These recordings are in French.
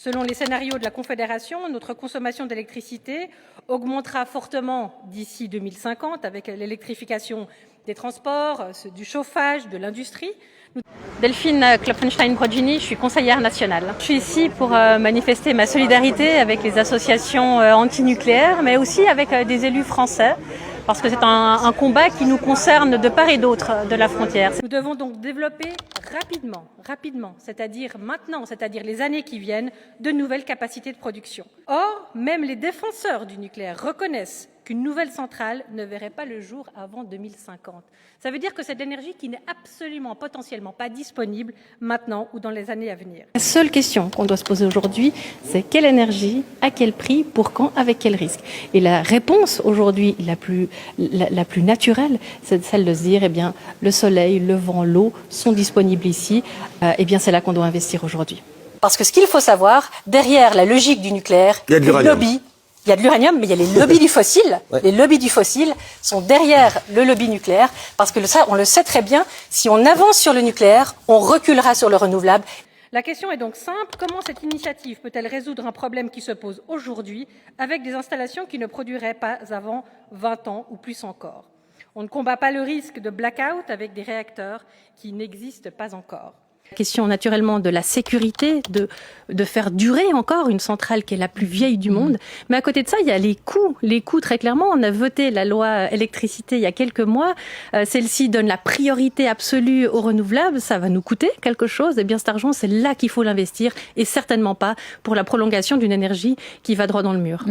Selon les scénarios de la Confédération, notre consommation d'électricité augmentera fortement d'ici 2050 avec l'électrification des transports, du chauffage, de l'industrie. Delphine Klopfenstein-Brogini, je suis conseillère nationale. Je suis ici pour manifester ma solidarité avec les associations antinucléaires, mais aussi avec des élus français, parce que c'est un combat qui nous concerne de part et d'autre de la frontière. Nous devons donc développer rapidement, c'est-à-dire maintenant, c'est-à-dire les années qui viennent, de nouvelles capacités de production. Or, même les défenseurs du nucléaire reconnaissent qu'une nouvelle centrale ne verrait pas le jour avant 2050. Ça veut dire que c'est de l'énergie qui n'est absolument, potentiellement pas disponible maintenant ou dans les années à venir. La seule question qu'on doit se poser aujourd'hui, c'est quelle énergie, à quel prix, pour quand, avec quel risque. Et la réponse aujourd'hui la plus naturelle, c'est celle de se dire, eh bien, le soleil, le vent, l'eau sont disponibles ici. Eh bien, c'est là qu'on doit investir aujourd'hui. Parce que ce qu'il faut savoir, derrière la logique du nucléaire, il y a des lobbies. Il y a de l'uranium, mais il y a les lobbies du fossile. Ouais. Les lobbies du fossile sont derrière le lobby nucléaire, parce que ça, on le sait très bien, si on avance sur le nucléaire, on reculera sur le renouvelable. La question est donc simple, comment cette initiative peut-elle résoudre un problème qui se pose aujourd'hui avec des installations qui ne produiraient pas avant 20 ans ou plus encore? On ne combat pas le risque de blackout avec des réacteurs qui n'existent pas encore. La question naturellement de la sécurité, de faire durer encore une centrale qui est la plus vieille du monde. Mais à côté de ça, il y a les coûts. Les coûts, très clairement, on a voté la loi électricité il y a quelques mois. Celle-ci donne la priorité absolue aux renouvelables. Ça va nous coûter quelque chose. Eh bien, cet argent, c'est là qu'il faut l'investir et certainement pas pour la prolongation d'une énergie qui va droit dans le mur.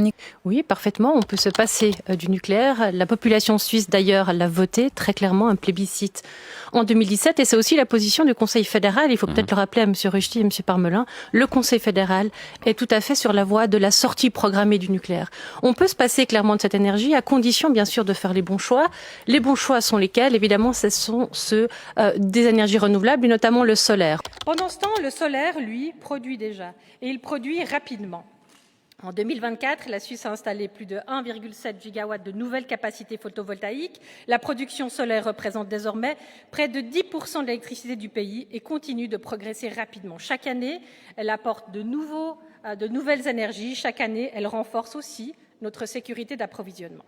Oui, parfaitement. On peut se passer du nucléaire. La population suisse, d'ailleurs, l'a voté très clairement, un plébiscite en 2017. Et c'est aussi la position du Conseil fédéral. Il faut peut-être le rappeler à M. Rushdie et M. Parmelin. Le Conseil fédéral est tout à fait sur la voie de la sortie programmée du nucléaire. On peut se passer clairement de cette énergie à condition, bien sûr, de faire les bons choix. Les bons choix sont lesquels? Évidemment, ce sont ceux des énergies renouvelables et notamment le solaire. Pendant ce temps, le solaire, lui, produit déjà. Et il produit rapidement. En 2024, la Suisse a installé plus de 1,7 gigawatts de nouvelles capacités photovoltaïques. La production solaire représente désormais près de 10% de l'électricité du pays et continue de progresser rapidement. Chaque année, elle apporte de nouvelles énergies. Chaque année, elle renforce aussi notre sécurité d'approvisionnement.